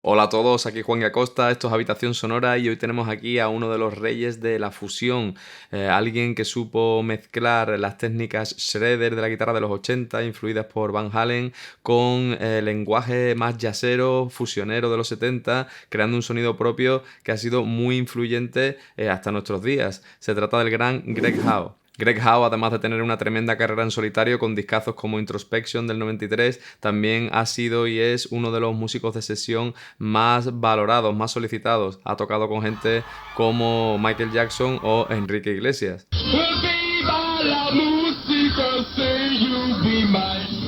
Hola a todos, aquí Juan G. Acosta, esto es Habitación Sonora y hoy tenemos aquí a uno de los reyes de la fusión, alguien que supo mezclar las técnicas shredder de la guitarra de los 80, influidas por Van Halen, con el lenguaje más jazzero, fusionero de los 70, creando un sonido propio que ha sido muy influyente hasta nuestros días. Se trata del gran Greg Howe. Greg Howe, además de tener una tremenda carrera en solitario con discazos como Introspection del 93, también ha sido y es uno de los músicos de sesión más valorados, más solicitados. Ha tocado con gente como Michael Jackson o Enrique Iglesias. ¡Viva la música! Say you be mine.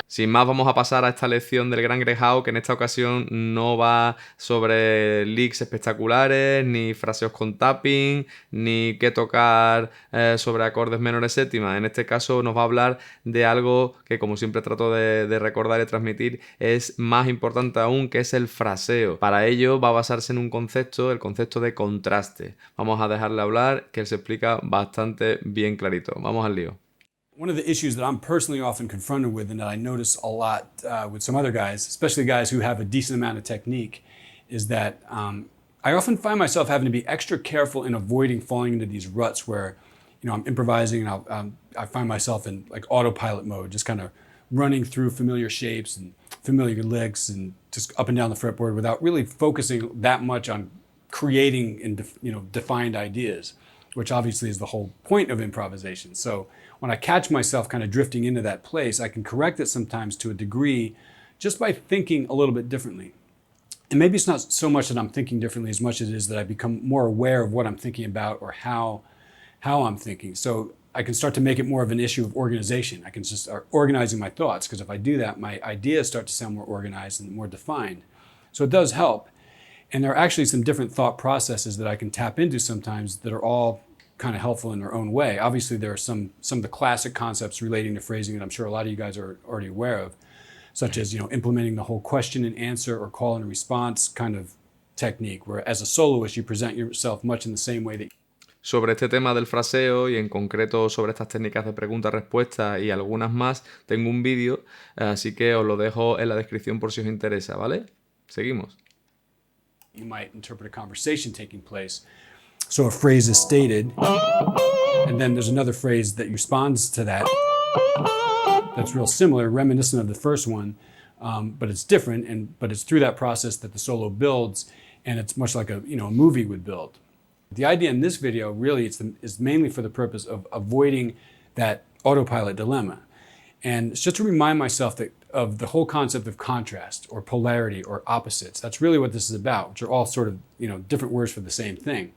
Sin más, vamos a pasar a esta lección del gran Greg Howe, que en esta ocasión no va sobre licks espectaculares, ni fraseos con tapping, ni qué tocar sobre acordes menores séptimas. En este caso nos va a hablar de algo que, como siempre trato de recordar y transmitir, es más importante aún, que es el fraseo. Para ello va a basarse en un concepto, el concepto de contraste. Vamos a dejarle hablar, que él se explica bastante bien clarito. Vamos al lío. One of the issues that I'm personally often confronted with, and that I notice a lot with some other guys, especially guys who have a decent amount of technique, is that I often find myself having to be extra careful in avoiding falling into these ruts where, I'm improvising and I find myself in like autopilot mode, just kind of running through familiar shapes and familiar licks and just up and down the fretboard without really focusing that much on creating and defined ideas, which obviously is the whole point of improvisation. So when I catch myself kind of drifting into that place, I can correct it sometimes to a degree just by thinking a little bit differently. And maybe it's not so much that I'm thinking differently as much as it is that I become more aware of what I'm thinking about or how I'm thinking. So I can start to make it more of an issue of organization. I can just start organizing my thoughts, because if I do that, my ideas start to sound more organized and more defined. So it does help. And there are actually some different thought processes that I can tap into sometimes that are all kind of helpful in their own way. Obviously, there are some of the classic concepts relating to phrasing that I'm sure a lot of you guys are already aware of, such as implementing the whole question and answer or call and response kind of technique, where as a soloist you present yourself much in the same way that. Sobre este tema del fraseo y en concreto sobre estas técnicas de pregunta-respuesta y algunas más, tengo un vídeo, así que os lo dejo en la descripción por si os interesa, ¿vale? Seguimos. You might interpret a conversation taking place. So a phrase is stated, and then there's another phrase that responds to that that's real similar, reminiscent of the first one, but it's different, but it's through that process that the solo builds, and it's much like a movie would build. The idea in this video really is mainly for the purpose of avoiding that autopilot dilemma. And it's just to remind myself of the whole concept of contrast or polarity or opposites. That's really what this is about, which are all sort of different words for the same thing.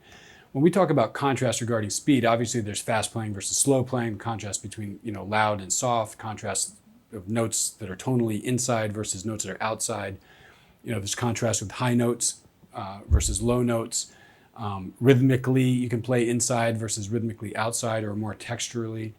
When we talk about contrast regarding speed, obviously there's fast playing versus slow playing, contrast between loud and soft, contrast of notes that are tonally inside versus notes that are outside. There's contrast with high notes versus low notes. Rhythmically, you can play inside versus rhythmically outside, or more texturally.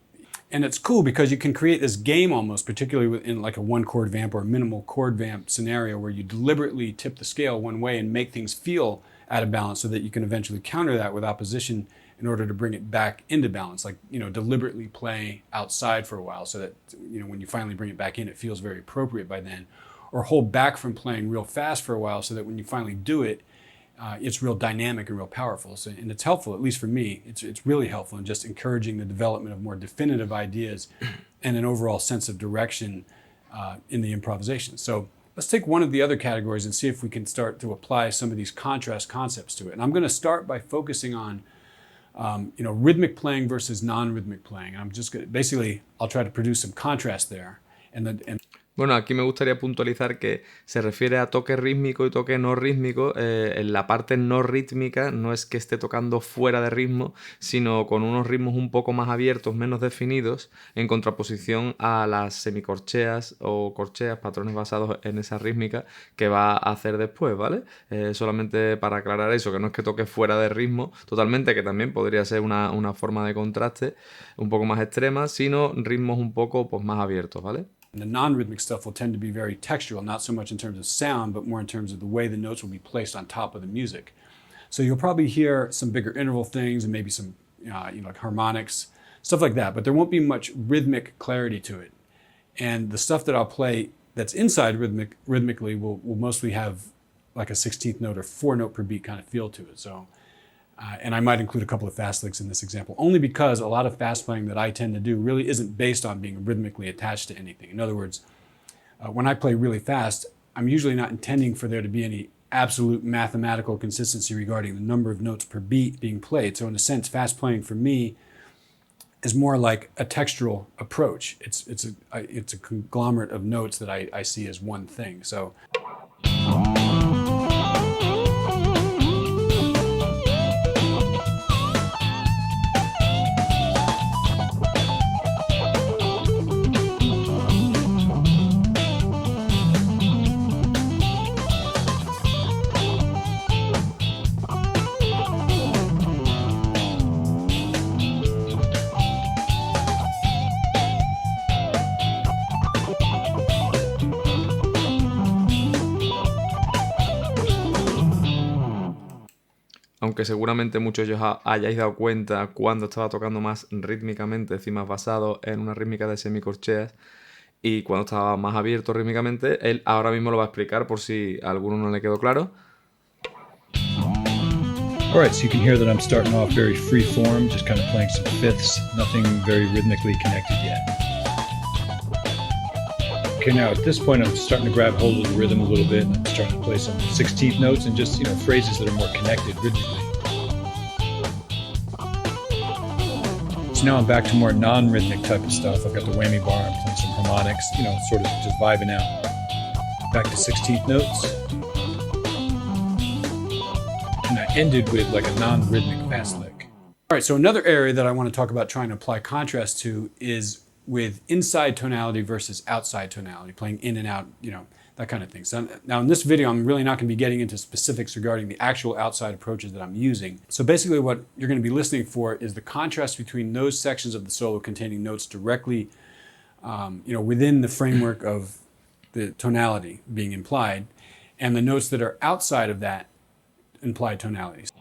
And it's cool because you can create this game almost, particularly in like a one chord vamp or a minimal chord vamp scenario, where you deliberately tip the scale one way and make things feel out of balance, so that you can eventually counter that with opposition in order to bring it back into balance. Like, deliberately play outside for a while so that, when you finally bring it back in, it feels very appropriate by then. Or hold back from playing real fast for a while so that when you finally do it, it's real dynamic and real powerful. So, and it's helpful, at least for me, it's really helpful in just encouraging the development of more definitive ideas and an overall sense of direction in the improvisation. So let's take one of the other categories and see if we can start to apply some of these contrast concepts to it. And I'm going to start by focusing on rhythmic playing versus non-rhythmic playing. I'm just going to, basically, I'll try to produce some contrast there. Bueno, aquí me gustaría puntualizar que se refiere a toque rítmico y toque no rítmico. En la parte no rítmica no es que esté tocando fuera de ritmo, sino con unos ritmos un poco más abiertos, menos definidos, en contraposición a las semicorcheas o corcheas, patrones basados en esa rítmica que va a hacer después, ¿vale? Solamente para aclarar eso, que no es que toque fuera de ritmo totalmente, que también podría ser una forma de contraste un poco más extrema, sino ritmos un poco más abiertos, ¿vale? The non-rhythmic stuff will tend to be very textural, not so much in terms of sound, but more in terms of the way the notes will be placed on top of the music. So you'll probably hear some bigger interval things and maybe some like harmonics, stuff like that, but there won't be much rhythmic clarity to it. And the stuff that I'll play that's inside rhythmically will mostly have like a 16th note or 4-note per beat kind of feel to it. So, and I might include a couple of fast licks in this example, only because a lot of fast playing that I tend to do really isn't based on being rhythmically attached to anything. In other words, when I play really fast, I'm usually not intending for there to be any absolute mathematical consistency regarding the number of notes per beat being played. So in a sense, fast playing for me is more like a textural approach. It's a conglomerate of notes that I see as one thing. So. Aunque seguramente muchos de os hayáis dado cuenta cuando estaba tocando más rítmicamente, es decir, más basado en una rítmica de semicorcheas, y cuando estaba más abierto rítmicamente, él ahora mismo lo va a explicar por si a alguno no le quedó claro. All right, so you can hear that I'm starting off very free form, just kind of playing some fifths, nothing very rhythmically connected yet. Okay, now at this point I'm starting to grab hold of the rhythm a little bit, and I'm starting to play some 16th notes and just, phrases that are more connected rhythmically. So now I'm back to more non-rhythmic type of stuff. I've got the whammy bar, I'm playing some harmonics, sort of just vibing out. Back to 16th notes. And I ended with like a non-rhythmic fast lick. All right, so another area that I want to talk about trying to apply contrast to is with inside tonality versus outside tonality, playing in and out, that kind of thing. So now in this video, I'm really not going to be getting into specifics regarding the actual outside approaches that I'm using. So basically what you're going to be listening for is the contrast between those sections of the solo containing notes directly, within the framework of the tonality being implied, and the notes that are outside of that implied tonalities.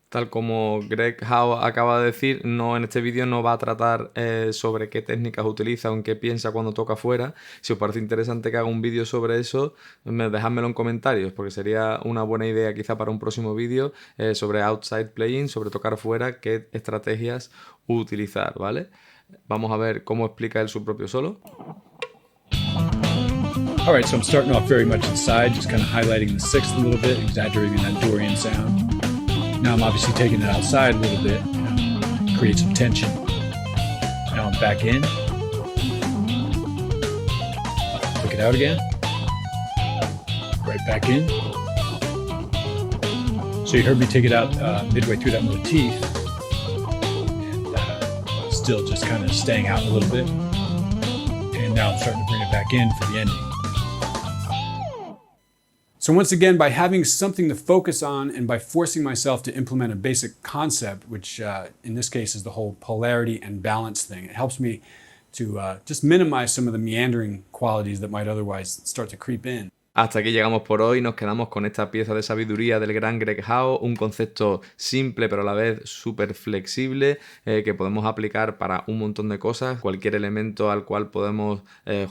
Tal como Howe acaba de decir, en este vídeo no va a tratar sobre qué técnicas utiliza o en qué piensa cuando toca fuera. Si os parece interesante que haga un vídeo sobre eso, dejádmelo en comentarios, porque sería una buena idea quizá para un próximo vídeo sobre outside playing, sobre tocar fuera, qué estrategias utilizar, ¿vale? Vamos a ver cómo explica él su propio solo. All right, so I'm starting off very much inside, just kind of highlighting the sixth a little bit, exaggerating that Dorian sound. Now I'm obviously taking it outside a little bit, create some tension. Now I'm back in. Take it out again. Right back in. So you heard me take it out midway through that motif. And still just kind of staying out a little bit. And now I'm starting to bring it back in for the ending. So once again, by having something to focus on and by forcing myself to implement a basic concept, which in this case is the whole polarity and balance thing, it helps me to just minimize some of the meandering qualities that might otherwise start to creep in. Hasta aquí llegamos por hoy, nos quedamos con esta pieza de sabiduría del gran Howe, un concepto simple pero a la vez súper flexible que podemos aplicar para un montón de cosas, cualquier elemento al cual podemos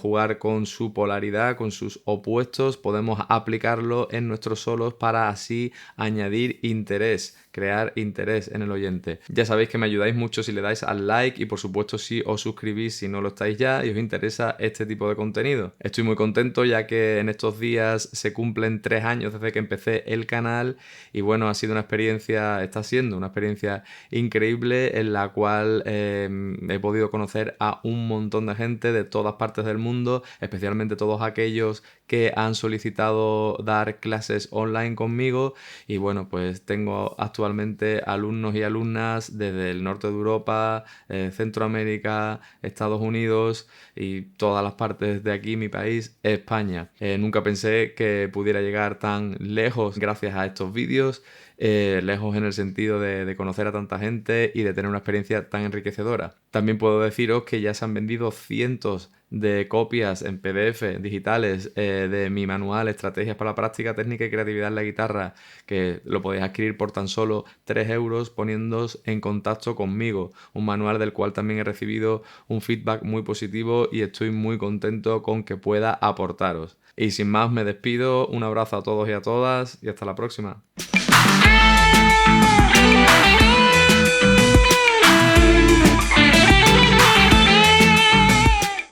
jugar con su polaridad, con sus opuestos, podemos aplicarlo en nuestros solos para así añadir interés, crear interés en el oyente. Ya sabéis que me ayudáis mucho si le dais al like y por supuesto si os suscribís si no lo estáis ya y os interesa este tipo de contenido. Estoy muy contento ya que en estos días días se cumplen 3 años desde que empecé el canal y bueno, está siendo una experiencia increíble en la cual he podido conocer a un montón de gente de todas partes del mundo, especialmente todos aquellos que han solicitado dar clases online conmigo y bueno, pues tengo actualmente alumnos y alumnas desde el norte de Europa, Centroamérica, Estados Unidos y todas las partes de aquí, mi país, España. Nunca pensé que pudiera llegar tan lejos gracias a estos vídeos, lejos en el sentido de conocer a tanta gente y de tener una experiencia tan enriquecedora. También puedo deciros que ya se han vendido cientos de copias en PDF digitales de mi manual Estrategias para la práctica, técnica y creatividad en la guitarra, que lo podéis adquirir por tan solo 3 euros poniéndoos en contacto conmigo. Un manual del cual también he recibido un feedback muy positivo y estoy muy contento con que pueda aportaros. Y sin más me despido, un abrazo a todos y a todas y hasta la próxima.